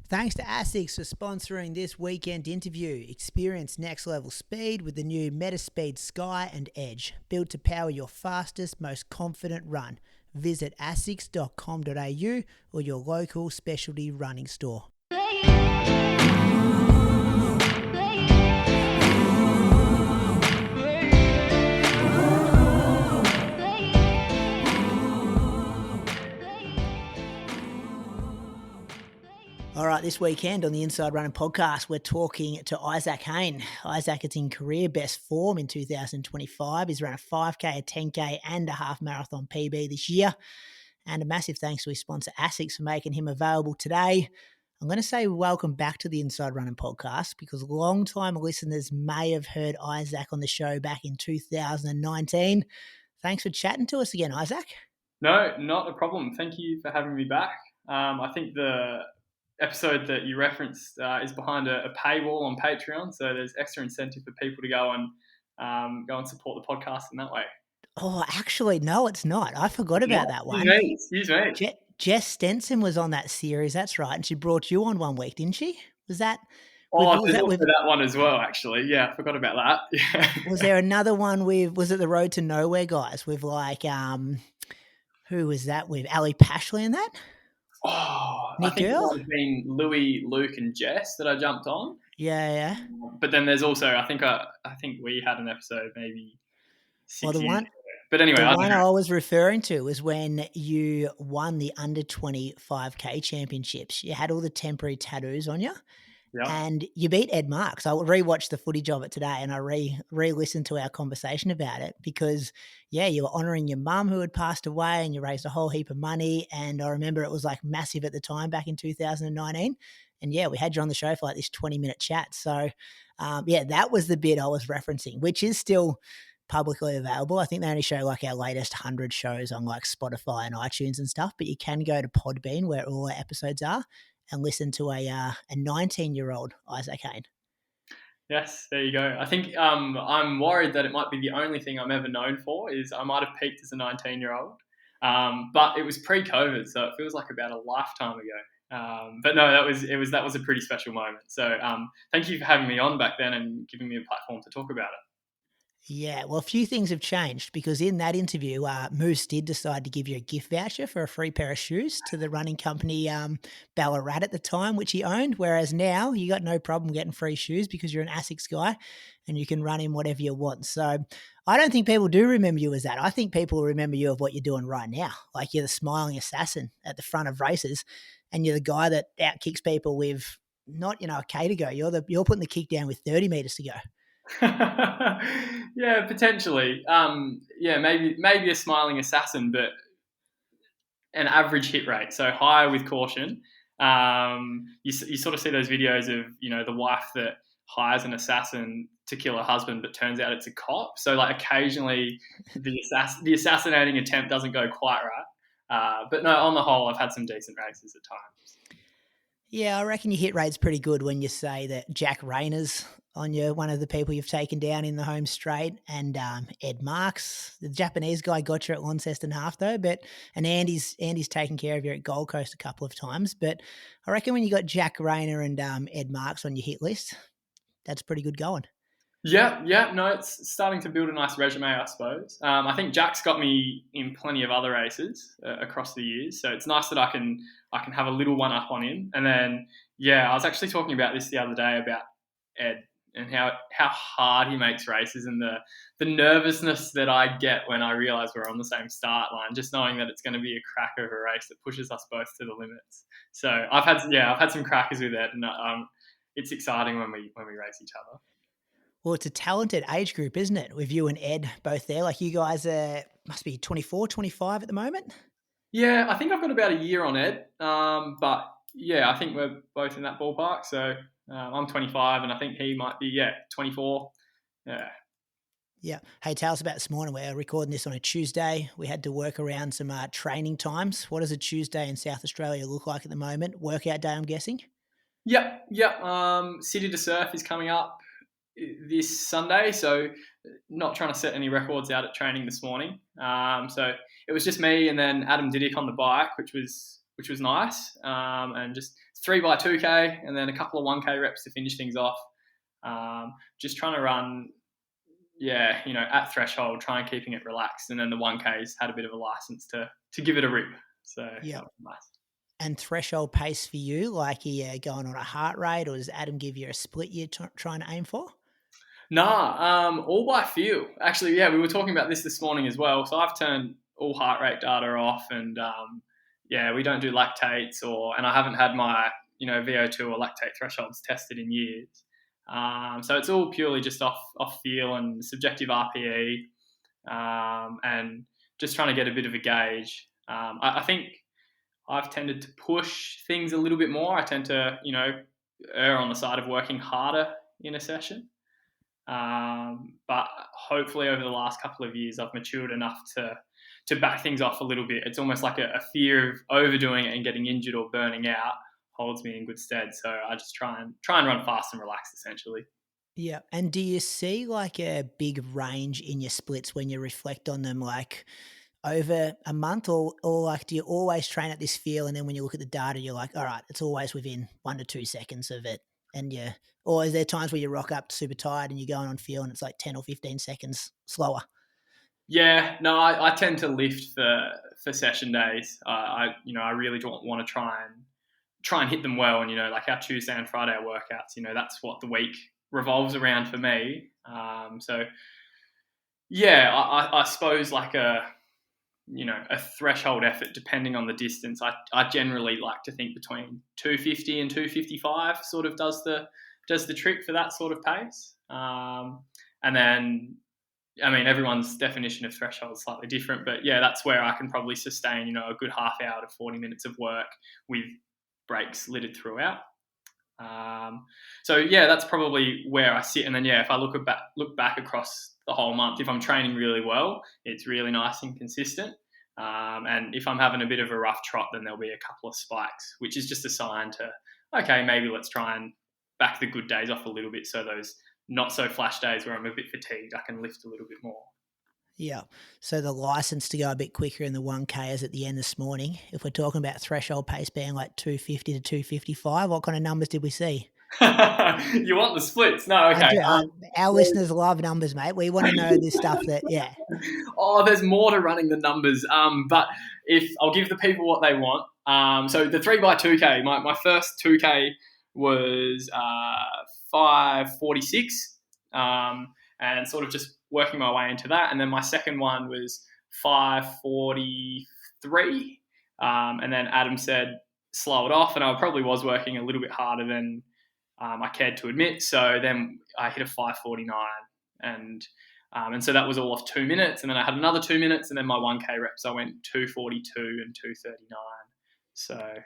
Thanks to ASICS for sponsoring this weekend interview. Experience next level speed with the new Metaspeed Sky and Edge, built to power your fastest, most confident run. Visit asics.com.au or your local specialty running store. All right, this weekend on the Inside Running podcast, we're talking to Isaac Hayne. Isaac is in career best form in 2025. He's run a 5K, a 10K and a half marathon PB this year. And a massive thanks to his sponsor ASICS for making him available today. I'm going to say welcome back to the Inside Running podcast because long-time listeners may have heard Isaac on the show back in 2019. Thanks for chatting to us again, Isaac. No, not a problem. Thank you for having me back. I think the episode that you referenced is behind a paywall on Patreon, so there's extra incentive for people to go and support the podcast in that way. Oh, actually, no, it's not. I forgot about that one. Excuse me. Jess Stenson was on that series, that's right, and she brought you on one week, didn't she? Was that? There's also that one as well, actually. Yeah, I forgot about that. Yeah. Was there another one was it the Road to Nowhere guys with who was that with? Ali Pashley and that? Nick I think Earl? It might have been Louis, Luke, and Jess that I jumped on. Yeah. But then there's also, I think we had an episode maybe 6 years ago. But anyway, the one I was referring to was when you won the under 20 5K championships. You had all the temporary tattoos on you. Yep. And you beat Ed Marks. I rewatched the footage of it today and I re-listened to our conversation about it because, yeah, you were honouring your mum who had passed away and you raised a whole heap of money. And I remember it was like massive at the time back in 2019. And yeah, we had you on the show for like this 20-minute chat. So, that was the bit I was referencing, which is still publicly available. I think they only show like our latest 100 shows on like Spotify and iTunes and stuff, but you can go to Podbean where all our episodes are and listen to a 19-year-old Isaac Hayne. Yes, there you go. I think I'm worried that it might be the only thing I'm ever known for is I might have peaked as a 19-year-old. But it was pre-COVID, so it feels like about a lifetime ago. But no, that was a pretty special moment. So thank you for having me on back then and giving me a platform to talk about it. Yeah, well, a few things have changed because in that interview, Moose did decide to give you a gift voucher for a free pair of shoes to the running company Ballarat at the time, which he owned, whereas now you got no problem getting free shoes because you're an ASICS guy and you can run in whatever you want. So I don't think people do remember you as that. I think people remember you of what you're doing right now. Like you're the smiling assassin at the front of races and you're the guy that outkicks people with not, a K to go. You're putting the kick down with 30 meters to go. Yeah, potentially. Maybe a smiling assassin, but an average hit rate, so higher with caution. You sort of see those videos of the wife that hires an assassin to kill her husband, but turns out it's a cop. So like occasionally the assassinating attempt doesn't go quite right. But no, on the whole, I've had some decent races at times. Yeah, I reckon your hit rate's pretty good when you say that Jack Rayner's on you, one of the people you've taken down in the home straight, and Ed Marks, the Japanese guy, got you at Launceston Half though, and Andy's taken care of you at Gold Coast a couple of times. But I reckon when you got Jack Rayner and Ed Marks on your hit list, that's pretty good going. Yeah, no, it's starting to build a nice resume, I suppose. I think Jack's got me in plenty of other races across the years, so it's nice that I can have a little one up on him. And then, I was actually talking about this the other day about Ed and how hard he makes races and the nervousness that I get when I realise we're on the same start line, just knowing that it's going to be a cracker of a race that pushes us both to the limits. So I've had some crackers with Ed, and it's exciting when we race each other. Well, it's a talented age group, isn't it? With you and Ed both there. Like you guys must be 24, 25 at the moment. Yeah, I think I've got about a year on Ed. But yeah, I think we're both in that ballpark. So I'm 25 and I think he might be, 24. Yeah. Yeah. Hey, tell us about this morning. We're recording this on a Tuesday. We had to work around some training times. What does a Tuesday in South Australia look like at the moment? Workout day, I'm guessing? Yep. City to Surf is coming up this Sunday, so not trying to set any records out at training this morning. So it was just me and then Adam Didyk on the bike, which was nice. And just 3x2K and then a couple of 1K reps to finish things off. Just trying to run, at threshold, try and keeping it relaxed. And then the 1Ks had a bit of a license to give it a rip. So Yeah. that was nice. And threshold pace for you, like are you going on a heart rate, or does Adam give you a split you're trying to aim for? Nah, all by feel. Actually, yeah, we were talking about this morning as well. So I've turned all heart rate data off, and we don't do lactates, and I haven't had my VO2 or lactate thresholds tested in years. So it's all purely just off feel and subjective RPE, and just trying to get a bit of a gauge. I think I've tended to push things a little bit more. I tend to, err on the side of working harder in a session. But hopefully over the last couple of years, I've matured enough to back things off a little bit. It's almost like a fear of overdoing it and getting injured or burning out holds me in good stead. So I just try and run fast and relaxed, essentially. Yeah. And do you see like a big range in your splits when you reflect on them, like over a month, or like do you always train at this feel, and then when you look at the data, you're like, all right, it's always within 1 to 2 seconds of it, and or is there times where you rock up super tired and you're going on feel and it's like 10 or 15 seconds slower? Yeah, no, I tend to lift for session days. I really don't want to try and hit them well, and like our Tuesday and Friday workouts, that's what the week revolves around for me. So yeah, I suppose like a threshold effort depending on the distance. I generally like to think between 250 and 255 sort of does the trick for that sort of pace. And then, I mean, everyone's definition of threshold is slightly different, but yeah, that's where I can probably sustain, a good half hour to 40 minutes of work with breaks littered throughout. So yeah, that's probably where I sit. And then if I look back across the whole month, if I'm training really well, it's really nice and consistent. And if I'm having a bit of a rough trot, then there'll be a couple of spikes, which is just a sign to, okay, maybe let's try and back the good days off a little bit. So those not so flash days where I'm a bit fatigued, I can lift a little bit more. Yeah. So the license to go a bit quicker in the 1K is at the end this morning. If we're talking about threshold pace being like 250 to 255, what kind of numbers did we see? You want the splits? No, okay. I do. Our listeners love numbers, mate. We want to know this stuff There's more to running the numbers. But if I'll give the people what they want. So the 3x2K, my first 2K was 5:46, and sort of just working my way into that. And then my second one was 5:43, and then Adam said slow it off, and I probably was working a little bit harder than I cared to admit. So then I hit a 5:49, and so that was all off 2 minutes. And then I had another 2 minutes, and then my 1K reps, I went 2:42 and 2:39. So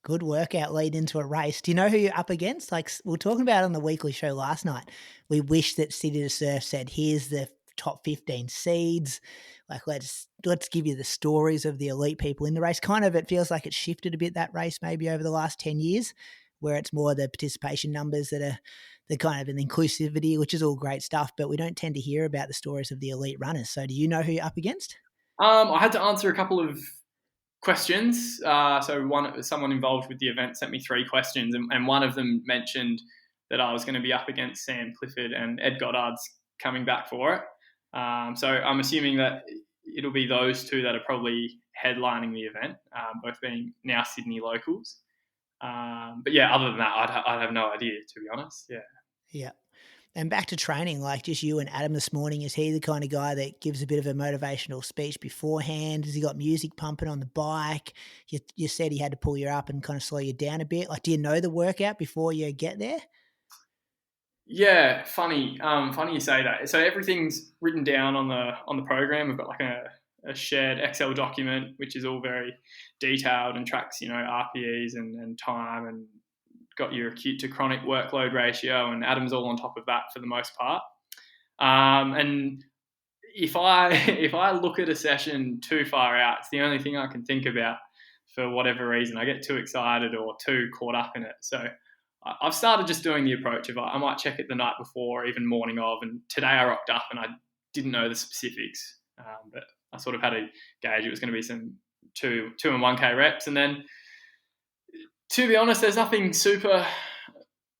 good workout lead into a race. Do you know who you're up against? Like we were talking about on the weekly show last night. We wish that City to Surf said, here's the top 15 seeds. Like let's give you the stories of the elite people in the race. Kind of, it feels like it's shifted a bit, that race, maybe over the last 10 years, where it's more the participation numbers that are the kind of an inclusivity, which is all great stuff, but we don't tend to hear about the stories of the elite runners. So do you know who you're up against? I had to answer a couple of questions. So someone involved with the event sent me 3 questions, and one of them mentioned that I was going to be up against Sam Clifford, and Ed Goddard's coming back for it. So I'm assuming that it'll be those two that are probably headlining the event, both being now Sydney locals. But yeah, other than that, I'd have no idea, to be honest. Yeah. Yeah. And back to training, like just you and Adam this morning, is he the kind of guy that gives a bit of a motivational speech beforehand? Has he got music pumping on the bike? You said he had to pull you up and kind of slow you down a bit. Like, do you know the workout before you get there? Yeah, funny you say that. So everything's written down on the program. We've got like a shared Excel document, which is all very detailed and tracks, RPEs and time, and got your acute to chronic workload ratio, and Adam's all on top of that for the most part. And if I look at a session too far out, it's the only thing I can think about for whatever reason. I get too excited or too caught up in it. So I've started just doing the approach of I might check it the night before or even morning of, and today I rocked up and I didn't know the specifics, but I sort of had a gauge it was going to be some 2 and 1K reps, and then To be honest, there's nothing super,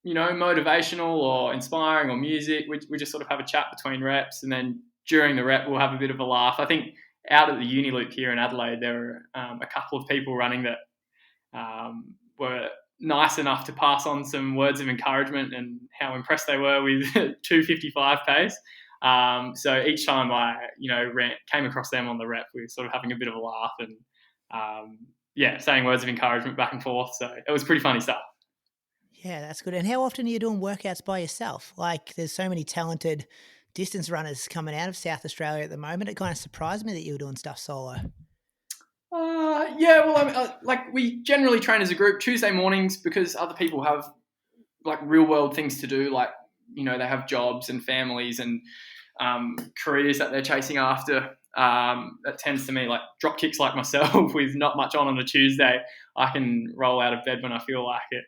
motivational or inspiring or music. We just sort of have a chat between reps, and then during the rep, we'll have a bit of a laugh. I think out at the Uni Loop here in Adelaide, there were a couple of people running that were nice enough to pass on some words of encouragement and how impressed they were with 2:55 pace. So each time I, came across them on the rep, we were sort of having a bit of a laugh and, saying words of encouragement back and forth. So it was pretty funny stuff. Yeah, that's good. And how often are you doing workouts by yourself? Like, there's so many talented distance runners coming out of South Australia at the moment. It kind of surprised me that you were doing stuff solo. Yeah, well, I mean, like we generally train as a group Tuesday mornings because other people have like real world things to do, like they have jobs and families and careers that they're chasing after. That tends to me like drop kicks like myself with not much on a Tuesday. I can roll out of bed when I feel like it.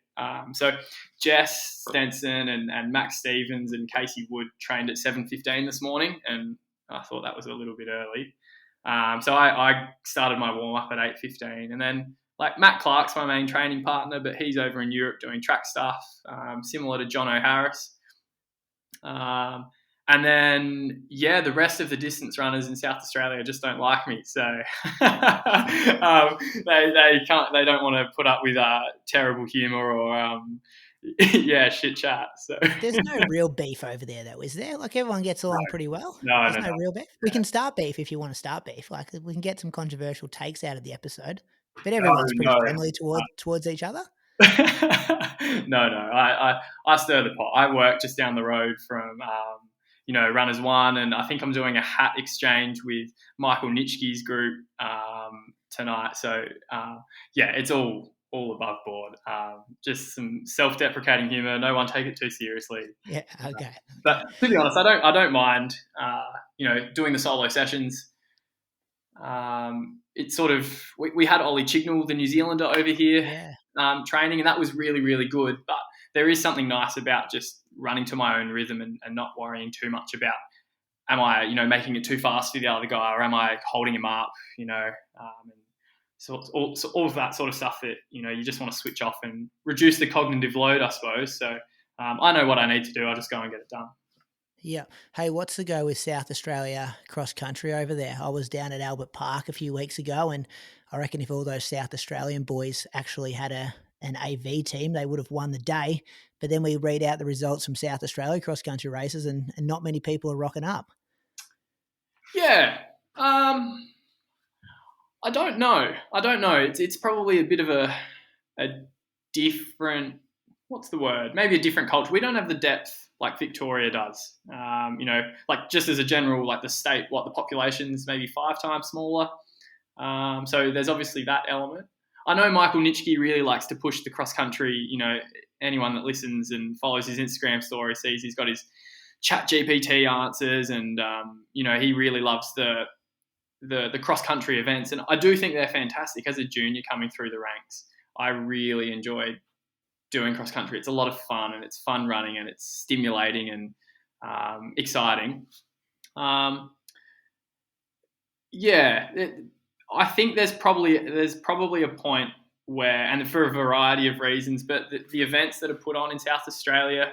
So Jess Stenson and Max Stevens and Casey Wood trained at 7:15 this morning, and I thought that was a little bit early. So I started my warm up at 8:15, and then like Matt Clark's my main training partner, but he's over in Europe doing track stuff, similar to John O'Harris. And then, the rest of the distance runners in South Australia just don't like me. So they don't want to put up with terrible humour or shit chat. So There's no real beef over there, though, is there? Like, everyone gets along pretty well. No, There's no. real beef. We can start beef if you want to start beef. Like, we can get some controversial takes out of the episode, but everyone's pretty friendly towards each other. No. I stir the pot. I work just down the road from Runners One, and I think I'm doing a hat exchange with Michael Nitschke's group tonight. So it's all above board. Just some self-deprecating humour. No one take it too seriously. Yeah, okay. But to be honest, I don't mind. Doing the solo sessions. It's sort of we had Ollie Chignall, the New Zealander, over here training, and that was really, really good. But there is something nice about just running to my own rhythm and not worrying too much about am I making it too fast for the other guy, or am I holding him up, and so all of that sort of stuff that you just want to switch off and reduce the cognitive load, I suppose. So I know what I need to do. I just go and get it done. Yeah. Hey, what's the go with South Australia cross country over there? I was down at Albert Park a few weeks ago, and I reckon if all those South Australian boys actually had an AV team, they would have won the day. But then we read out the results from South Australia cross country races, and not many people are rocking up. Yeah. I don't know. It's probably a bit of a different, what's the word? Maybe a different culture. We don't have the depth like Victoria does. Like just as a general, like the state, the population's maybe 5 times smaller. So there's obviously that element. I know Michael Nitschke really likes to push the cross country. Anyone that listens and follows his Instagram story sees he's got his Chat GPT answers, and he really loves the cross country events, and I do think they're fantastic. As a junior coming through the ranks, I really enjoyed doing cross country. It's a lot of fun, and it's fun running, and it's stimulating and exciting. I think there's probably a point where, and for a variety of reasons, but the events that are put on in South Australia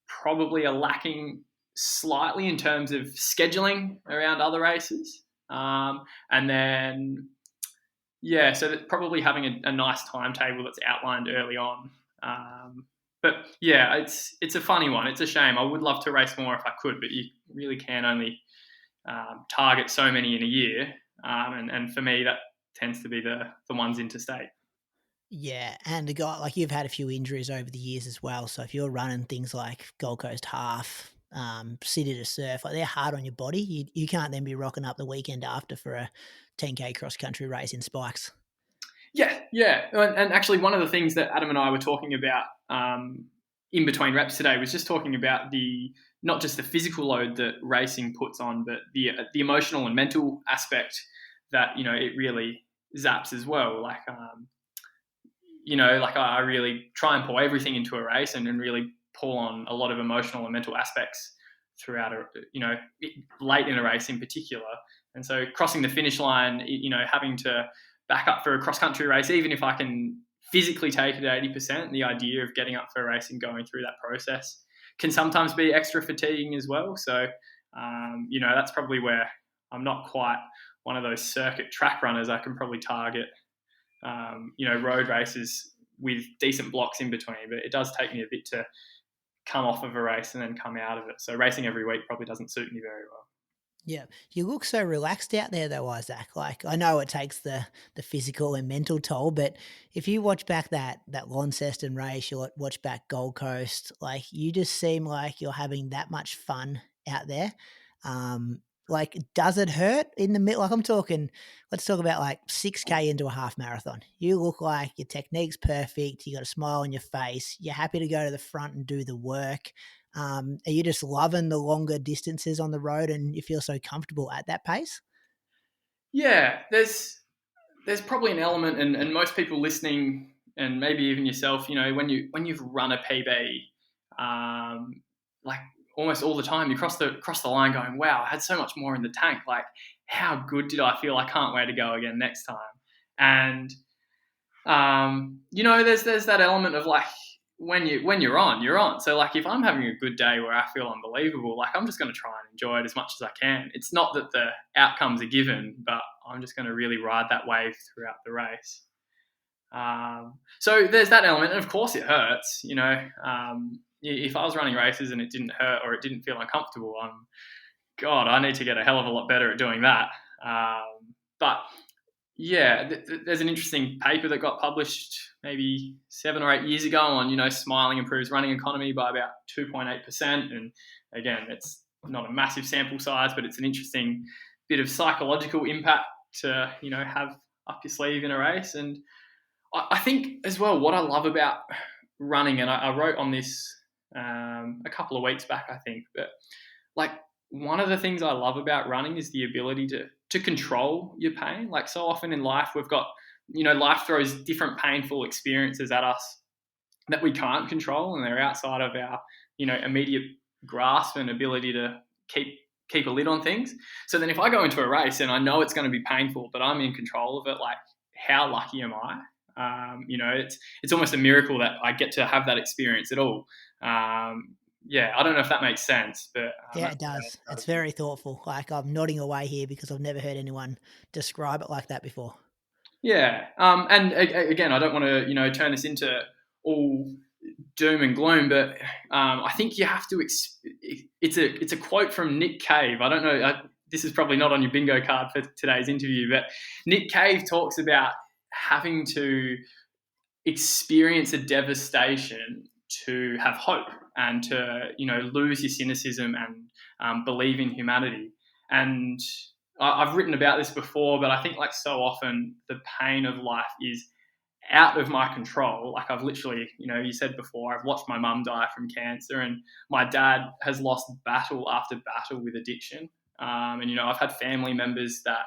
probably are lacking slightly in terms of scheduling around other races. And then, so that probably having a nice timetable that's outlined early on. But it's a funny one. It's a shame. I would love to race more if I could, but you really can only target so many in a year. And for me, that tends to be the ones interstate. Yeah, and a guy like you've had a few injuries over the years as well. So if you're running things like Gold Coast Half, City to Surf, like they're hard on your body. You can't then be rocking up the weekend after for a 10K cross country race in spikes. Yeah. And actually, one of the things that Adam and I were talking about in between reps today was just talking about not just the physical load that racing puts on, but the emotional and mental aspect that it really zaps as well. Like I really try and pour everything into a race and really pull on a lot of emotional and mental aspects throughout late in a race in particular. And so crossing the finish line, having to back up for a cross country race, even if I can physically take it at 80%. The idea of getting up for a race and going through that process can sometimes be extra fatiguing as well. So, that's probably where I'm not quite one of those circuit track runners. I can probably target, road races with decent blocks in between, but it does take me a bit to come off of a race and then come out of it. So racing every week probably doesn't suit me very well. Yeah, you look so relaxed out there though, Isaac. Like I know it takes the physical and mental toll, but if you watch back that Launceston race, you watch back Gold Coast, like you just seem like you're having that much fun out there. Like, does it hurt in the middle? Like I'm talking, let's talk about like 6K into a half marathon. You look like your technique's perfect. You got a smile on your face. You're happy to go to the front and do the work. Are you just loving the longer distances on the road and you feel so comfortable at that pace? Yeah, there's probably an element, and most people listening, and maybe even yourself, when you've run a PB, like almost all the time, you cross the line going, wow, I had so much more in the tank. Like, how good did I feel? I can't wait to go again next time. And there's that element of like when you're on, you're on. So like if I'm having a good day where I feel unbelievable, like I'm just going to try and enjoy it as much as I can. It's not that the outcomes are given, but I'm just going to really ride that wave throughout the race. So there's that element, and of course it hurts. If I was running races and it didn't hurt or it didn't feel uncomfortable, God, I need to get a hell of a lot better at doing that. But yeah, there's an interesting paper that got published maybe 7 or 8 years ago on, smiling improves running economy by about 2.8%. And again, it's not a massive sample size, but it's an interesting bit of psychological impact to, have up your sleeve in a race. And I think as well, what I love about running, and I wrote on this a couple of weeks back, I think, but like one of the things I love about running is the ability to control your pain. Like so often in life, we've got, life throws different painful experiences at us that we can't control, and they're outside of our, immediate grasp and ability to keep a lid on things. So then if I go into a race and I know it's going to be painful, but I'm in control of it, like how lucky am I? It's almost a miracle that I get to have that experience at all. I don't know if that makes sense, but Yeah, it does. It's very thoughtful. Like I'm nodding away here because I've never heard anyone describe it like that before. Yeah, and again, I don't want to turn this into all doom and gloom, but I think you have to. It's a quote from Nick Cave. I don't know. This is probably not on your bingo card for today's interview, but Nick Cave talks about having to experience a devastation to have hope and to lose your cynicism and believe in humanity. And I've written about this before, but I think like so often the pain of life is out of my control. Like I've literally, you said before, I've watched my mum die from cancer, and my dad has lost battle after battle with addiction. And I've had family members that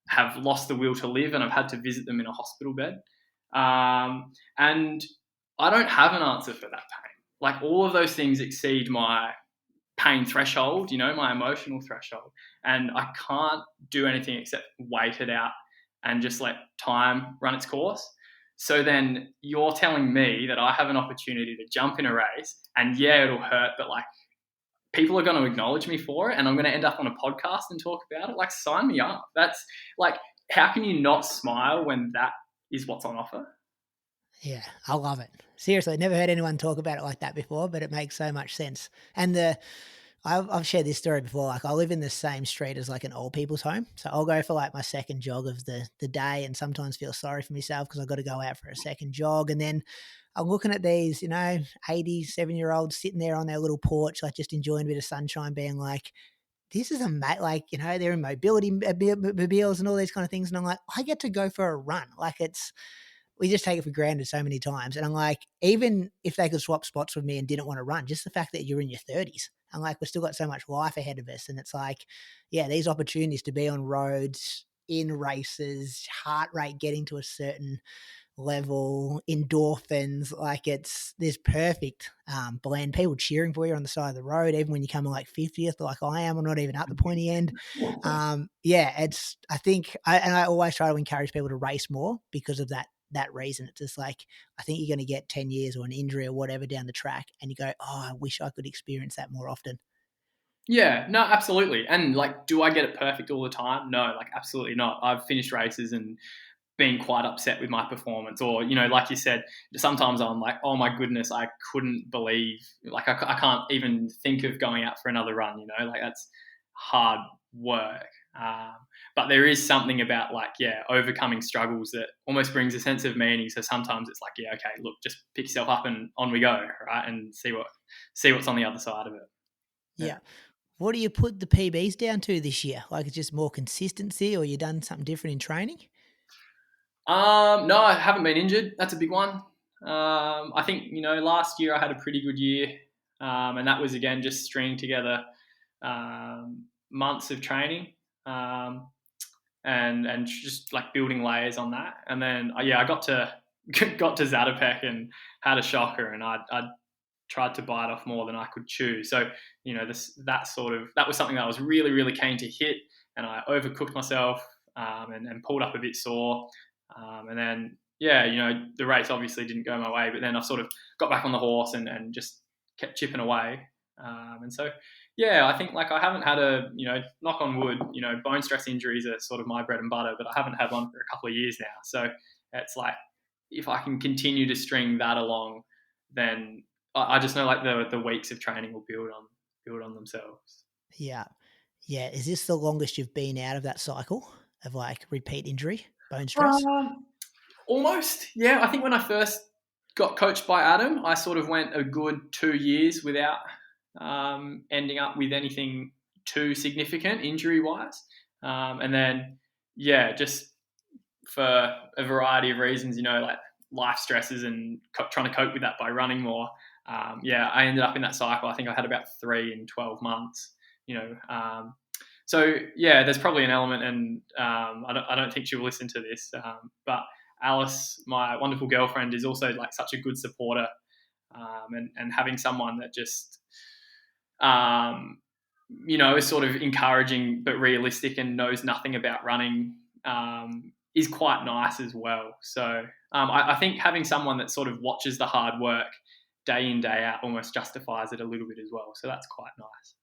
have lost the will to live, and I've had to visit them in a hospital bed. And I don't have an answer for that pain. Like all of those things exceed my pain threshold, my emotional threshold. And I can't do anything except wait it out and just let time run its course. So then you're telling me that I have an opportunity to jump in a race, and yeah, it'll hurt, but like people are going to acknowledge me for it, and I'm going to end up on a podcast and talk about it. Like sign me up. That's like, how can you not smile when that is what's on offer? Yeah, I love it. Seriously, never heard anyone talk about it like that before, but it makes so much sense. And I've shared this story before. Like I live in the same street as like an old people's home, so I'll go for like my second jog of the day, and sometimes feel sorry for myself because I've got to go out for a second jog, and then I'm looking at these, 87-year-olds sitting there on their little porch, like just enjoying a bit of sunshine, being like, this is like, they're in mobility mobiles and all these kind of things. And I'm like, I get to go for a run. Like we just take it for granted so many times. And I'm like, even if they could swap spots with me and didn't want to run, just the fact that you're in your 30s, I'm like, we've still got so much life ahead of us. And it's like, yeah, these opportunities to be on roads, in races, heart rate getting to a certain level, endorphins, like it's this perfect blend. People cheering for you on the side of the road, even when you come in like 50th, like I am, I'm not even at the pointy end. I think I always try to encourage people to race more because of that that reason. It's just like, I think you're going to get 10 years or an injury or whatever down the track, and you go, oh, I wish I could experience that more often. Yeah, no, absolutely. And like, do I get it perfect all the time? No, like absolutely not. I've finished races and been quite upset with my performance, or like you said, sometimes I'm like, oh my goodness, I couldn't believe, like I can't even think of going out for another run. Like that's hard work. Um, but there is something about like, overcoming struggles that almost brings a sense of meaning. So sometimes it's like, yeah, okay, look, just pick yourself up and on we go, right, and see what's on the other side of it. Yeah. What do you put the PBs down to this year? Like, it's just more consistency, or you done something different in training? No, I haven't been injured. That's a big one. I think last year I had a pretty good year, and that was again just stringing together months of training, and just like building layers on that. And then I got to got to Zatopek and had a shocker, and I tried to bite off more than I could chew. So that was something that I was really really keen to hit, and I overcooked myself, and pulled up a bit sore. And then, the race obviously didn't go my way, but then I sort of got back on the horse and just kept chipping away. And so, I think like I haven't had knock on wood, bone stress injuries are sort of my bread and butter, but I haven't had one for a couple of years now. So it's like, if I can continue to string that along, then I just know like the weeks of training will build on themselves. Yeah. Yeah. Is this the longest you've been out of that cycle of like repeat injury, bone stress? Um, Almost, yeah. I think when I first got coached by Adam, I sort of went a good 2 years without ending up with anything too significant injury wise. And then, just for a variety of reasons, like life stresses and trying to cope with that by running more. I ended up in that cycle. I think I had about 3 in 12 months, so there's probably an element, and I don't think she'll listen to this, but Alice, my wonderful girlfriend, is also like such a good supporter, and having someone that just is sort of encouraging but realistic and knows nothing about running, is quite nice as well. So I think having someone that sort of watches the hard work day in day out almost justifies it a little bit as well. So that's quite nice.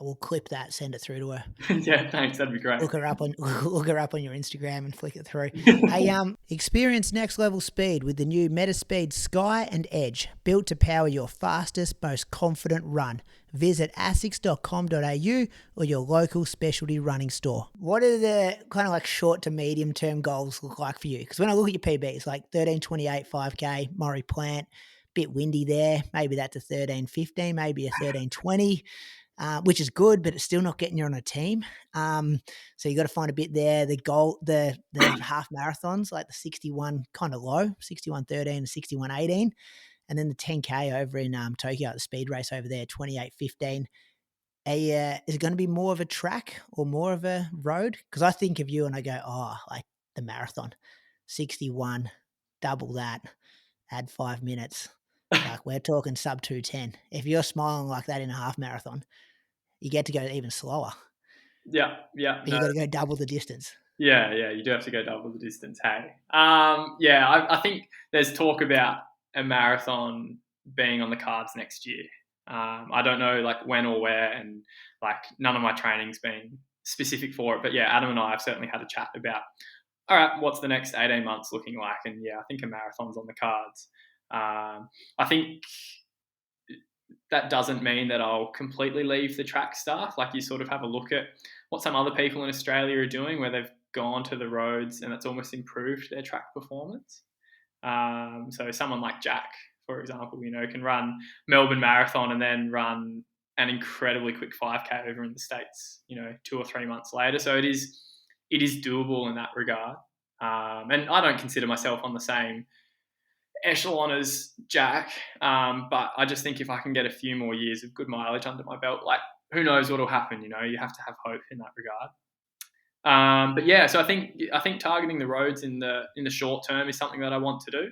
We'll clip that, send it through to her. Yeah, thanks. That'd be great. Look her up on your Instagram and flick it through. Hey, experience next level speed with the new Metaspeed Sky and Edge, built to power your fastest, most confident run. Visit asics.com.au or your local specialty running store. What are the kind of like short to medium term goals look like for you? Because when I look at your PBs, like 13:28 5K, Murray Plant, bit windy there. Maybe that's a 13:15, maybe a 13:20. Which is good, but it's still not getting you on a team. So you got to find a bit there. The half marathons, like the 61 kind of low, 61:13 and 61:18. And then the 10K over in Tokyo, the speed race over there, 28:15. Is it going to be more of a track or more of a road? Because I think of you and I go, oh, like the marathon, 61, double that, add 5 minutes. Like we're talking sub 2:10. If you're smiling like that in a half marathon, you get to go even slower. Yeah. But you got to go double the distance. Yeah, you do have to go double the distance. Hey, I think there's talk about a marathon being on the cards next year. I don't know like when or where, and like none of my training's been specific for it. But Adam and I have certainly had a chat about, all right, what's the next 18 months looking like? And I think a marathon's on the cards. I think that doesn't mean that I'll completely leave the track stuff. Like you sort of have a look at what some other people in Australia are doing, where they've gone to the roads and it's almost improved their track performance. So someone like Jack, for example, can run Melbourne Marathon and then run an incredibly quick 5K over in the States, 2 or 3 months later. So it is doable in that regard. And I don't consider myself on the same echelon as Jack, but I just think if I can get a few more years of good mileage under my belt, like who knows what will happen. You have to have hope in that regard. So I think targeting the roads in the short term is something that I want to do.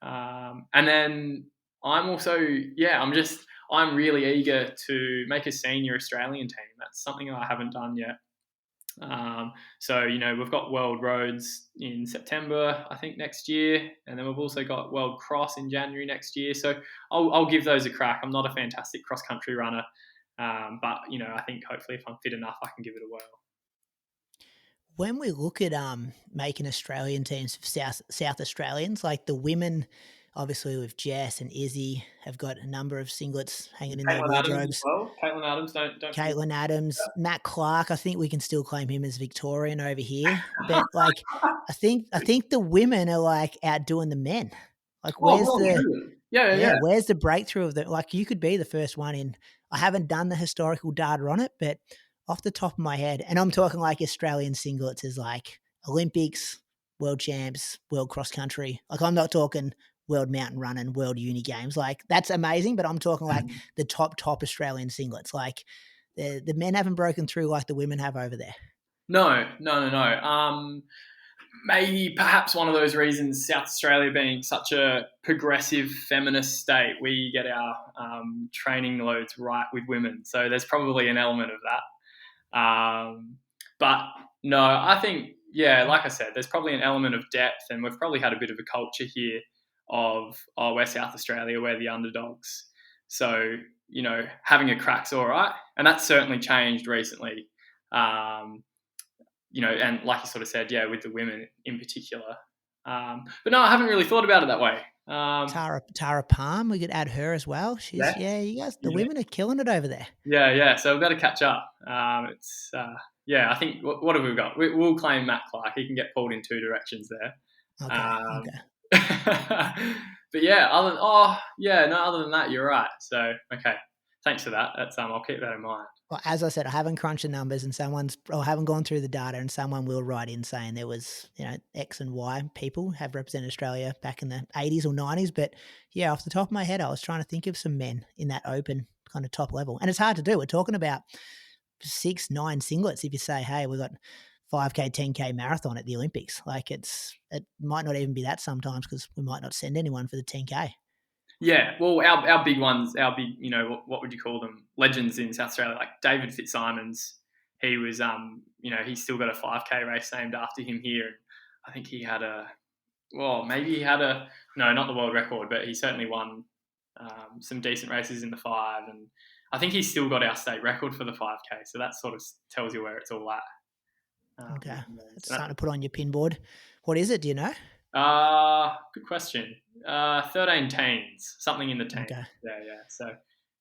And then I'm also I'm really eager to make a senior Australian team. That's something that I haven't done yet. So, we've got World Roads in September, I think, next year. And then we've also got World Cross in January next year. So I'll give those a crack. I'm not a fantastic cross-country runner. But, I think hopefully if I'm fit enough, I can give it a whirl. When we look at making Australian teams for South Australians, like the women, obviously with Jess and Izzy, have got a number of singlets hanging in their Caitlin Adams as wardrobes. well. Caitlin Adams, don't forget Caitlin Adams, Matt Clark. I think we can still claim him as Victorian over here, but like, I think the women are like outdoing the men. Like, Oh, well and truly. Yeah, yeah, yeah, where's the breakthrough of the like? You could be the first one in. I haven't done the historical data on it, but off the top of my head, and I'm talking like Australian singlets is like Olympics, world champs, world cross country. Like, I'm not talking world mountain running, world uni games. Like, that's amazing, but I'm talking like yeah. the top Australian singlets. Like, the men haven't broken through like the women have over there. No, no, no, no. Maybe perhaps one of those reasons, South Australia being such a progressive feminist state, we get our training loads right with women. So there's probably an element of that. But no, I think, yeah, like I said, there's probably an element of depth, and we've probably had a bit of a culture here of, oh, we're South Australia, we're the underdogs. So, having a crack's all right. And that's certainly changed recently. And like you sort of said, yeah, with the women in particular. But no, I haven't really thought about it that way. Tara Palm, we could add her as well. Yeah, You guys, the yeah, women are killing it over there. yeah. So we've got to catch up. Yeah, I think what have we got? We'll claim Matt Clark. He can get pulled in two directions there. Okay, Um, okay. but yeah, other than that, you're right. So okay, thanks for that. That's I'll keep that in mind. Well, as I said, I haven't crunched the numbers, and I haven't gone through the data, and someone will write in saying there was, X and Y people have represented Australia back in the 80s or 90s. But yeah, off the top of my head, I was trying to think of some men in that open kind of top level, and it's hard to do. We're talking about 6-9 singlets. If you say, hey, we've got 5K, 10K marathon at the Olympics, like it might not even be that sometimes because we might not send anyone for the 10K. Yeah, well, our big ones, what would you call them? Legends in South Australia, like David Fitzsimons. He was, he's still got a 5K race named after him here. I think he had no, not the world record, but he certainly won some decent races in the 5. And I think he's still got our state record for the 5K. So that sort of tells you where it's all at. Okay. It's starting to put on your pin board. What is it? Do you know? Good question. 13 teens, something in the teens. Okay. Yeah. So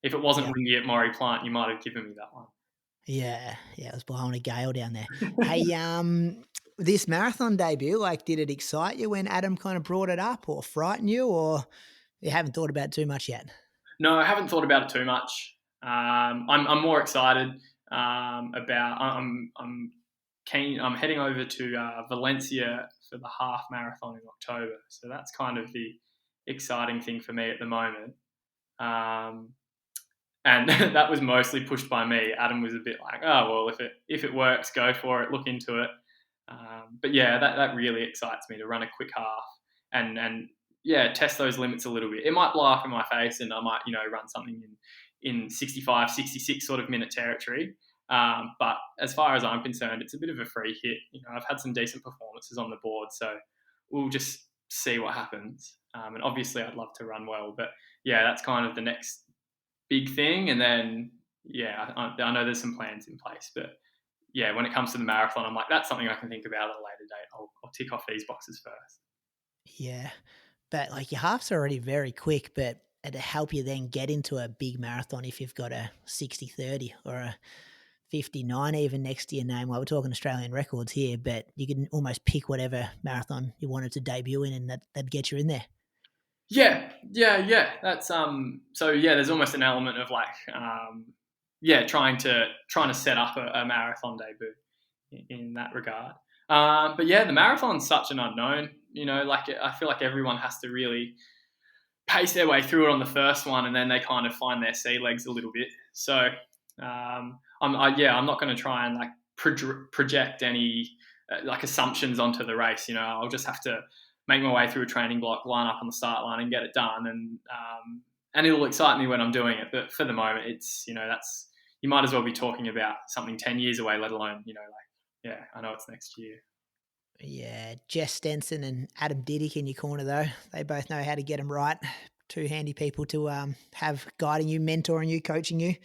if it wasn't windy at Maury Plant, you might have given me that one. Yeah, it was blowing a gale down there. Hey, this marathon debut, like, did it excite you when Adam kind of brought it up, or frighten you, or you haven't thought about it too much yet? No, I haven't thought about it too much. I'm more excited about. I'm keen. I'm heading over to Valencia for the half marathon in October, so that's kind of the exciting thing for me at the moment. And that was mostly pushed by me. Adam was a bit like, oh, well, if it works, go for it, look into it. But yeah, that really excites me to run a quick half and test those limits a little bit. It might blow up in my face and I might, run something in 65, 66 sort of minute territory. But as far as I'm concerned, it's a bit of a free hit. I've had some decent performances on the board, so we'll just see what happens. And obviously I'd love to run well, but yeah, that's kind of the next big thing. And then, I know there's some plans in place, but yeah, when it comes to the marathon, I'm like, that's something I can think about at a later date. I'll tick off these boxes first. Yeah, but like your half's already very quick, but it'll help you then get into a big marathon if you've got a 60-30 or a 59 even next to your name. Well, we're talking Australian records here, but you can almost pick whatever marathon you wanted to debut in, and that'd get you in there. Yeah. That's So yeah, there's almost an element of like, trying to set up a marathon debut in that regard. But yeah, the marathon's such an unknown. Like I feel like everyone has to really pace their way through it on the first one, and then they kind of find their sea legs a little bit. So I'm not going to try and like project any like assumptions onto the race. I'll just have to make my way through a training block, line up on the start line, and get it done. And it'll excite me when I'm doing it. But for the moment, it's that's you might as well be talking about something 10 years away, let alone like yeah, I know it's next year. Yeah, Jess Stenson and Adam Diddick in your corner though. They both know how to get them right. Two handy people to have guiding you, mentoring you, coaching you.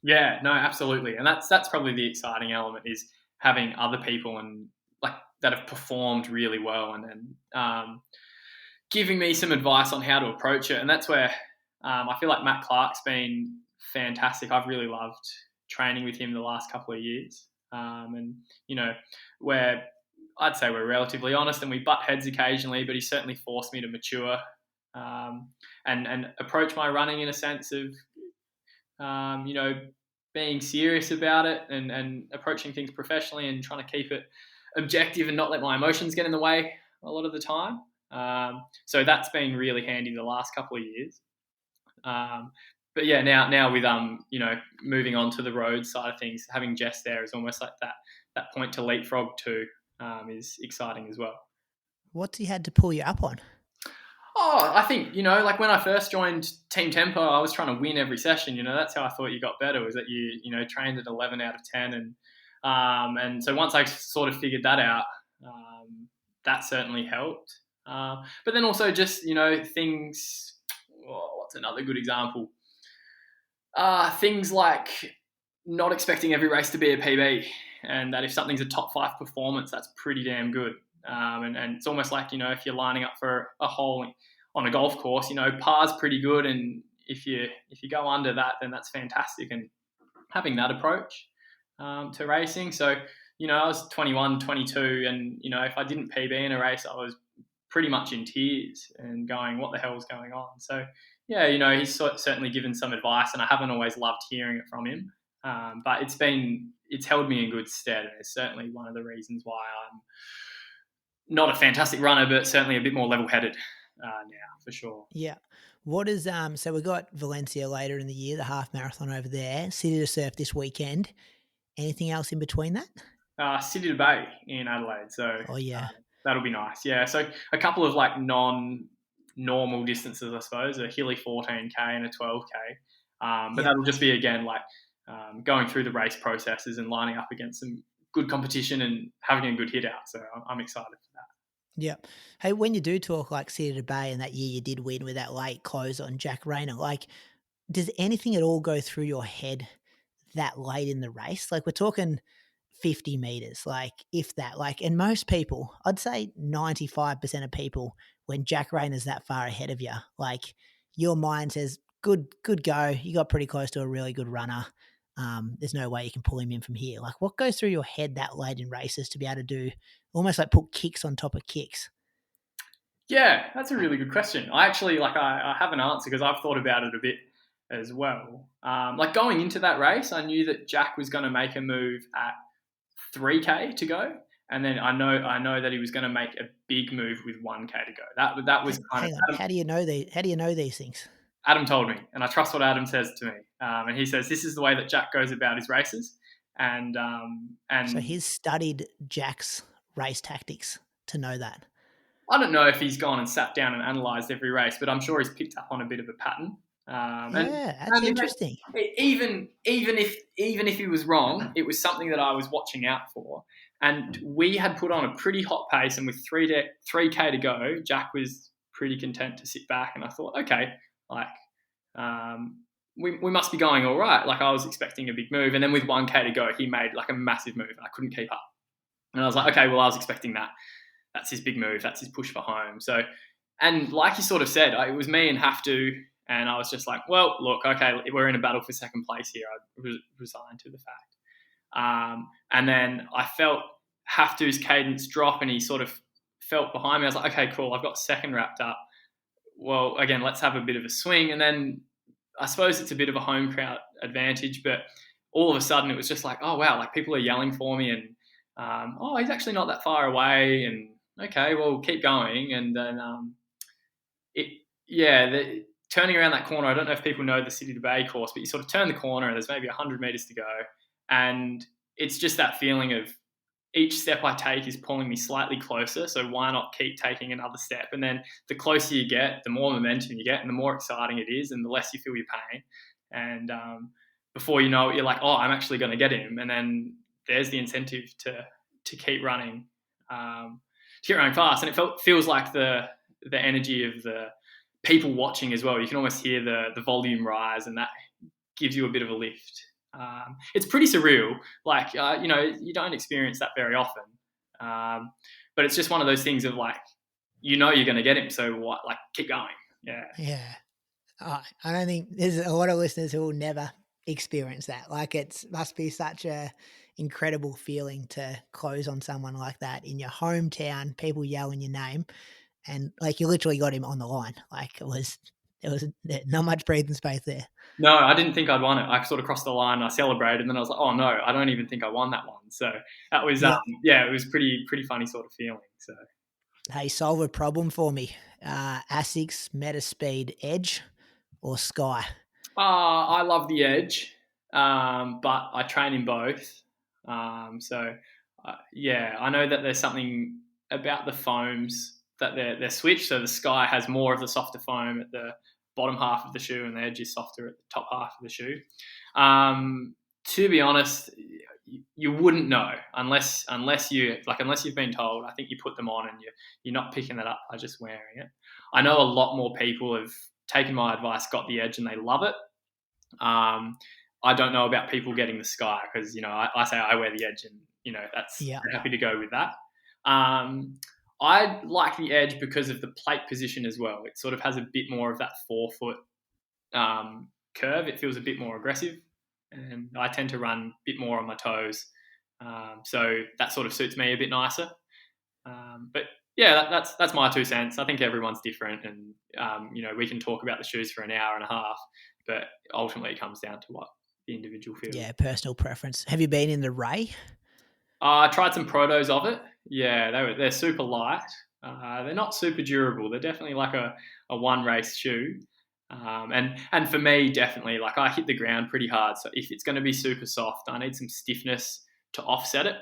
Yeah, no, absolutely, and that's probably the exciting element is having other people and like that have performed really well, and then giving me some advice on how to approach it. And that's where I feel like Matt Clark's been fantastic. I've really loved training with him the last couple of years, and you know, where I'd say we're relatively honest and we butt heads occasionally, but he certainly forced me to mature um, and approach my running in a sense of you know, being serious about it and approaching things professionally and trying to keep it objective and not let my emotions get in the way a lot of the time. So that's been really handy the last couple of years. But yeah, now with you know, moving on to the road side of things, having Jess there is almost like that point to leapfrog to is exciting as well. What's he had to pull you up on? Oh, I think, you know, like when I first joined Team Tempo, I was trying to win every session. You know, that's how I thought you got better, was that you know, trained at 11 out of 10. And so once I sort of figured that out, that certainly helped. But then also just, you know, things, what's another good example? Things like not expecting every race to be a PB, and that if something's a top 5 performance, that's pretty damn good. And it's almost like, you know, if you're lining up for a hole on a golf course, you know, par's pretty good, and if you go under that, then that's fantastic. And having that approach to racing, so you know, I was 21, 22, and you know, if I didn't PB in a race, I was pretty much in tears and going, "What the hell's going on?" So yeah, you know, he's certainly given some advice, and I haven't always loved hearing it from him, but it's held me in good stead, and it's certainly one of the reasons why I'm not a fantastic runner, but certainly a bit more level-headed now, for sure. Yeah. What is so we got Valencia later in the year, the half marathon over there, City to Surf this weekend. Anything else in between that? City to Bay in Adelaide, so Oh yeah. that'll be nice. Yeah, so a couple of like non-normal distances, I suppose, a hilly 14k and a 12k, but Yeah. that'll just be again like going through the race processes and lining up against some good competition and having a good hit out. So I'm excited for that. Yeah. Hey, when you do talk like City to Bay and that year you did win with that late close on Jack Rayner, like does anything at all go through your head that late in the race? Like we're talking 50 meters, like if that, like, and most people, I'd say 95% of people, when Jack Rayner's that far ahead of you, like your mind says, good go. You got pretty close to a really good runner. There's no way you can pull him in from here. Like what goes through your head that late in races to be able to do almost like put kicks on top of kicks? Yeah, that's a really good question. I actually I have an answer because I've thought about it a bit as well. Like going into that race, I knew that Jack was going to make a move at 3k to go, and then I know that he was going to make a big move with 1k to go. That was kind of Hang on. How do you know how do you know these things? Adam told me, and I trust what Adam says to me. And he says this is the way that Jack goes about his races, and So he's studied Jack's race tactics to know that. I don't know if he's gone and sat down and analysed every race, but I'm sure he's picked up on a bit of a pattern. Yeah, that's interesting. Even if he was wrong, it was something that I was watching out for. And we had put on a pretty hot pace, and with 3k to go, Jack was pretty content to sit back. And I thought, okay, like we must be going all right. Like I was expecting a big move, and then with 1k to go, he made like a massive move, and I couldn't keep up. And I was like, okay, well, I was expecting that. That's his big move. That's his push for home. So, and like you sort of said, it was me and Have to, and I was just like, well, look, okay, we're in a battle for second place here. I resigned to the fact. And then I felt Have to's cadence drop, and he sort of felt behind me. I was like, okay, cool. I've got second wrapped up. Well, again, let's have a bit of a swing. And then I suppose it's a bit of a home crowd advantage, but all of a sudden it was just like, oh, wow, like people are yelling for me, and oh, he's actually not that far away, and okay, well, keep going. And then turning around that corner, I don't know if people know the City to Bay course, but you sort of turn the corner and there's maybe 100 meters to go, and it's just that feeling of each step I take is pulling me slightly closer, so why not keep taking another step? And then the closer you get, the more momentum you get, and the more exciting it is, and the less you feel your pain. And before you know it, you're like, oh, I'm actually going to get him. And then there's the incentive to to keep running, fast, and it feels like the energy of the people watching as well. You can almost hear the volume rise, and that gives you a bit of a lift. It's pretty surreal. Like, you don't experience that very often. But it's just one of those things of like, you're going to get him. So what, like, keep going. Yeah. Yeah. I don't think there's a lot of listeners who will never experience that. Like, it must be such a incredible feeling to close on someone like that in your hometown, people yelling your name. And like, you literally got him on the line. Like, there was not much breathing space there. No, I didn't think I'd won it. I sort of crossed the line. I celebrated, and then I was like, "Oh no, I don't even think I won that one." So that was, Yep. it was pretty funny sort of feeling. So, Hey, solve a problem for me. ASICS, Metaspeed, Edge, or Sky? I love the Edge, but I train in both. I know that there's something about the foams that they're switched. So the Sky has more of the softer foam at the bottom half of the shoe, and the Edge is softer at the top half of the shoe. To be honest, you wouldn't know unless you've been told. I think you put them on and you're not picking that up by just wearing it. I know a lot more people have taken my advice, got the Edge, and they love it. I don't know about people getting the Sky because, I say I wear the Edge, and, I'm happy to go with that. I like the Edge because of the plate position as well. It sort of has a bit more of that forefoot curve. It feels a bit more aggressive, and I tend to run a bit more on my toes. So that sort of suits me a bit nicer. But yeah, that's my 2 cents. I think everyone's different, and we can talk about the shoes for an hour and a half, but ultimately it comes down to what the individual feels. Yeah, personal preference. Have you been in the Ray? I tried some protos of it. Yeah, they're super light. They're not super durable. They're definitely like a one race shoe. And for me, definitely, like, I hit the ground pretty hard. So if it's going to be super soft, I need some stiffness to offset it.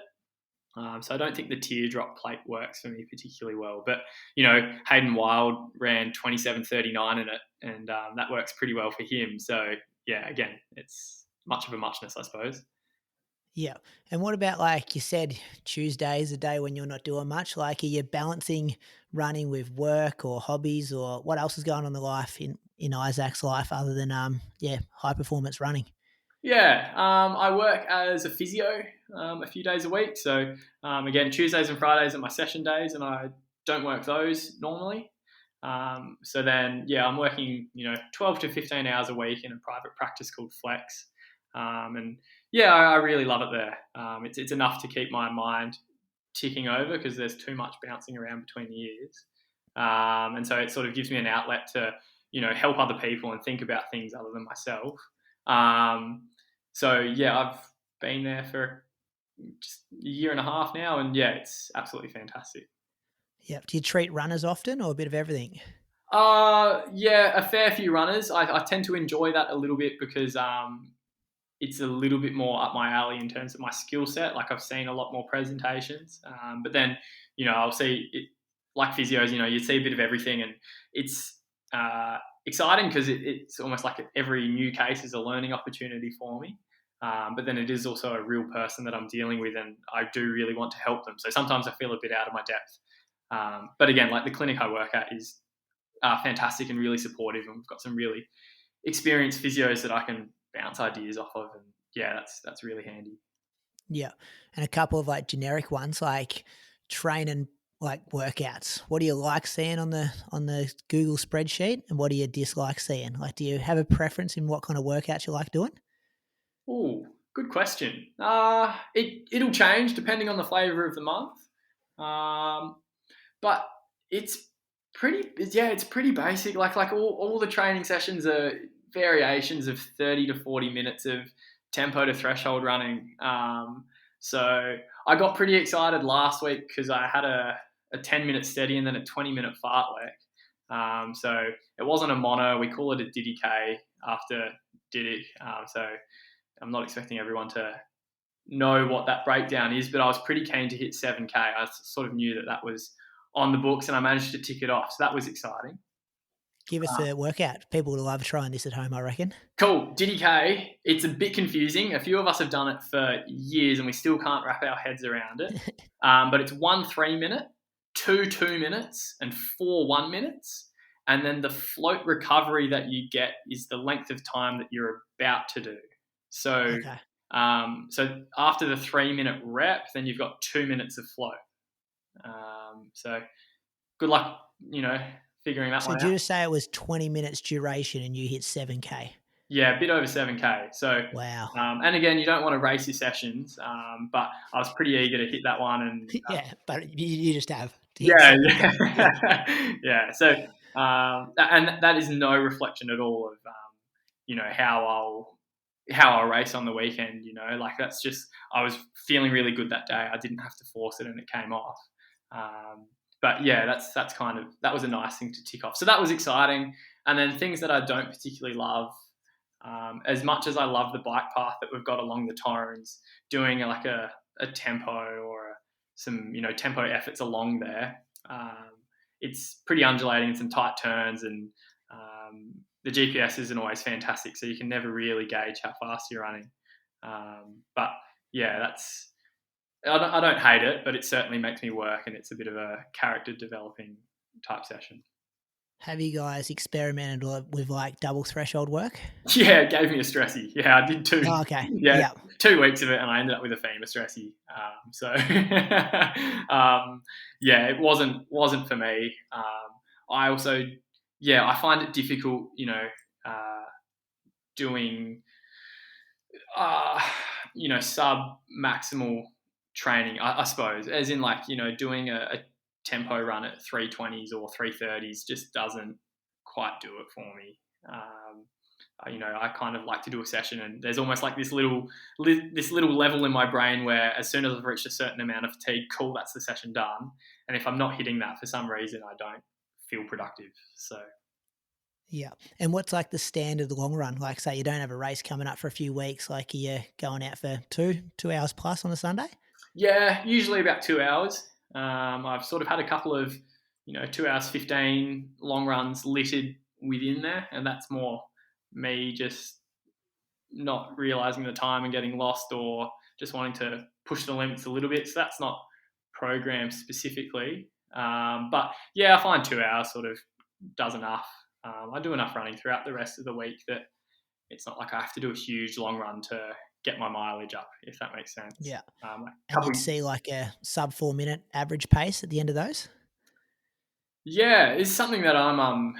So I don't think the teardrop plate works for me particularly well. But, Hayden Wild ran 27:39 in it, and that works pretty well for him. So, yeah, again, it's much of a muchness, I suppose. Yeah. And what about, like you said, Tuesday is a day when you're not doing much? Like, are you balancing running with work or hobbies, or what else is going on in Isaac's life other than high performance running? Yeah, I work as a physio a few days a week. So again, Tuesdays and Fridays are my session days, and I don't work those normally. So then, I'm working 12 to 15 hours a week in a private practice called Flex, and I really love it there. It's enough to keep my mind ticking over because there's too much bouncing around between the ears, and so it sort of gives me an outlet to help other people and think about things other than myself. I've been there for just a year and a half now, and it's absolutely fantastic. Yeah. Do you treat runners often, or a bit of everything? A fair few runners. I tend to enjoy that a little bit because it's a little bit more up my alley in terms of my skill set. Like, I've seen a lot more presentations, but then I'll see it, like physios. You see a bit of everything, and it's exciting because it's almost like every new case is a learning opportunity for me. But then it is also a real person that I'm dealing with, and I do really want to help them. So sometimes I feel a bit out of my depth. But again, like, the clinic I work at is fantastic and really supportive, and we've got some really experienced physios that I can bounce ideas off of, and that's really handy. Yeah. And a couple of, like, generic ones, like training, like, workouts. What do you like seeing on the Google spreadsheet, and what do you dislike seeing? Like, do you have a preference in what kind of workouts you like doing? Oh, good question. It'll change depending on the flavour of the month, but it's pretty basic. Like all the training sessions are variations of 30 to 40 minutes of tempo to threshold running. So I got pretty excited last week because I had a 10-minute steady and then a 20-minute fartlek. So it wasn't a mono. We call it a Diddy K after Diddy. So I'm not expecting everyone to know what that breakdown is, but I was pretty keen to hit 7K. I sort of knew that was on the books, and I managed to tick it off. So that was exciting. Give us a workout. People will love trying this at home, I reckon. Cool. DDK, it's a bit confusing. A few of us have done it for years and we still can't wrap our heads around it. But it's 1 3-minute, 2 2-minutes, and 4 1-minutes. And then the float recovery that you get is the length of time that you're about to do. So, Okay. so after the 3-minute rep, then you've got 2 minutes of float. So good luck, figuring that So one did you out. just say it was 20 minutes duration and you hit 7K? Yeah, a bit over 7K. So, Wow. and again, you don't want to race your sessions, but I was pretty eager to hit that one. And Yeah, but you just have to hit yeah, 7K. yeah, yeah. So, and that is no reflection at all of, how I'll race on the weekend. Like that's just I was feeling really good that day. I didn't have to force it, and it came off. But yeah, that's kind of that was a nice thing to tick off. So that was exciting. And then things that I don't particularly love. As much as I love the bike path that we've got along the Torrens, doing like a tempo or some tempo efforts along there, it's pretty undulating and some tight turns, and the GPS isn't always fantastic, so you can never really gauge how fast you're running. But yeah, I don't hate it, but it certainly makes me work, and it's a bit of a character developing type session. Have you guys experimented with like double threshold work? Yeah, it gave me a stressy. Yeah, I did too. Oh, okay. Yeah, Yeah. 2 weeks of it, and I ended up with a FEMA stressy. So, yeah, it wasn't for me. I also, yeah, I find it difficult, doing, sub maximal training. I suppose, as in like doing a tempo run at 320s or 330s just doesn't quite do it for me. I kind of like to do a session, and there's almost like this little level in my brain where as soon as I've reached a certain amount of fatigue, cool, that's the session done. And if I'm not hitting that for some reason, I don't feel productive. So Yeah. And what's like the standard long run? Like say you don't have a race coming up for a few weeks, like you're going out for 2 hours plus on a Sunday? yeah, usually about 2 hours. I've sort of had a couple of 2 hours 15 long runs littered within there, and that's more me just not realizing the time and getting lost, or just wanting to push the limits a little bit. So that's not programmed specifically. But yeah, I find 2 hours sort of does enough. I do enough running throughout the rest of the week that it's not like I have to do a huge long run to get my mileage up, if that makes sense. Yeah. A And couple, you'd see like a sub 4 minute average pace at the end of those? yeah, it's something that I'm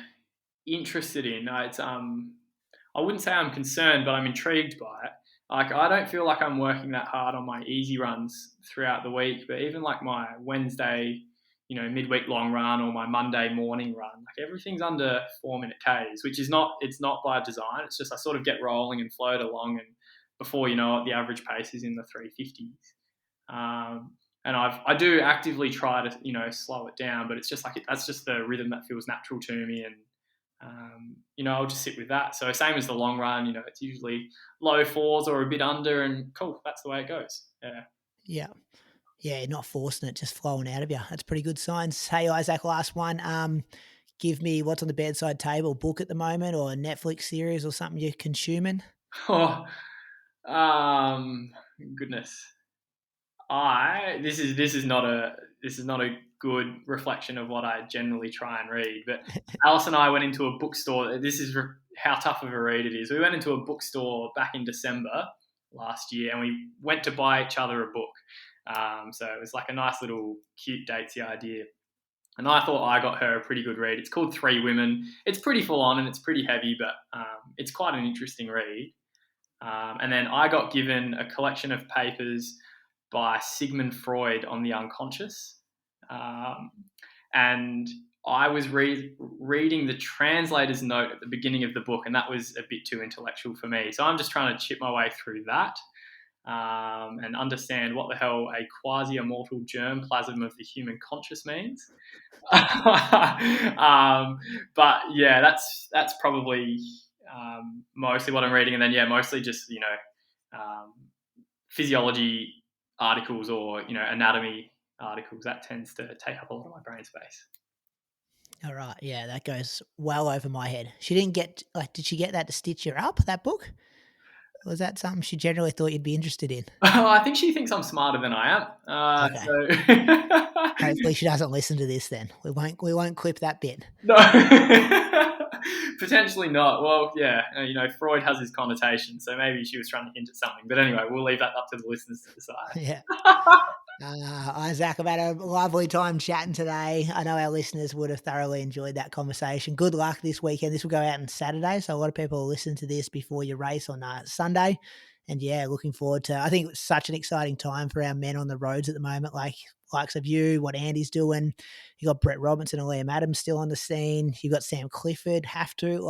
interested in. It's I wouldn't say I'm concerned, but I'm intrigued by it. Like I don't feel like I'm working that hard on my easy runs throughout the week, but even like my Wednesday, midweek long run, or my Monday morning run, like everything's under 4-minute Ks, which is it's not by design. It's just I sort of get rolling and float along, and before you know it, the average pace is in the 350s. And I do actively try to slow it down, but it's just like that's just the rhythm that feels natural to me, and I'll just sit with that. So same as the long run, it's usually low fours or a bit under, and cool, that's the way it goes. Yeah. Yeah. Yeah, not forcing it, just flowing out of you. That's pretty good signs. Hey Isaac, last one. Give me what's on the bedside table, book at the moment, or a Netflix series or something you're consuming. Oh, goodness. This is not a good reflection of what I generally try and read. But Alice and I went into a bookstore. This is how tough of a read it is. We went into a bookstore back in December last year, and we went to buy each other a book. So it was like a nice little cute datesy idea. And I thought I got her a pretty good read. It's called Three Women. It's pretty full on and it's pretty heavy, but it's quite an interesting read. And then I got given a collection of papers by Sigmund Freud on the unconscious. And I was reading the translator's note at the beginning of the book, and that was a bit too intellectual for me. So I'm just trying to chip my way through that and understand what the hell a quasi-immortal germplasm of the human conscious means. But yeah, that's probably mostly what I'm reading, and then mostly just physiology articles or anatomy articles. That tends to take up a lot of my brain space. All right. Yeah, that goes well over my head. She didn't get like, did she get that to stitch her up, that book? Or was that something she generally thought you'd be interested in? I think she thinks I'm smarter than I am. Okay. Hopefully she doesn't listen to this then. We won't clip that bit. No, potentially not. Well, yeah, Freud has his connotations, so maybe she was trying to hint at something. But anyway, we'll leave that up to the listeners to decide. Yeah. Isaac, I've had a lovely time chatting today. I know our listeners would have thoroughly enjoyed that conversation. Good luck this weekend. This will go out on Saturday, so a lot of people will listen to this before your race on Sunday. And yeah, looking forward to. I think it's such an exciting time for our men on the roads at the moment. Likes of you, what Andy's doing. You got Brett Robinson and Liam Adams still on the scene. You got Sam Clifford. Have to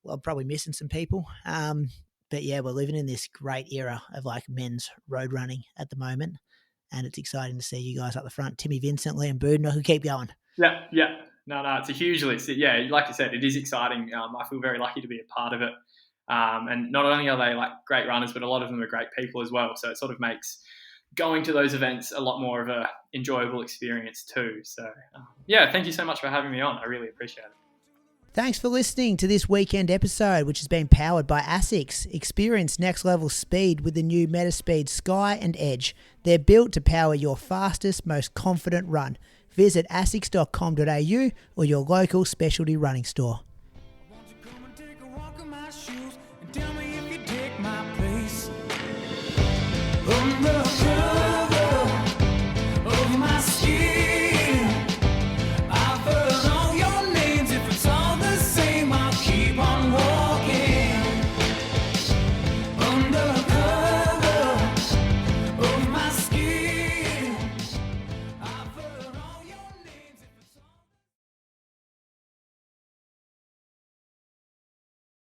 well, probably missing some people. But yeah, we're living in this great era of men's road running at the moment. And it's exciting to see you guys up the front. Timmy Vincent, Liam Boudin, who keep going. Yeah. No, it's a huge list. Yeah, like you said, it is exciting. I feel very lucky to be a part of it. And not only are they great runners, but a lot of them are great people as well. So it sort of makes going to those events a lot more of a enjoyable experience too. So yeah, thank you so much for having me on. I really appreciate it. Thanks for listening to this weekend episode, which has been powered by ASICS. Experience next level speed with the new Metaspeed Sky and Edge. They're built to power your fastest, most confident run. Visit asics.com.au or your local specialty running store.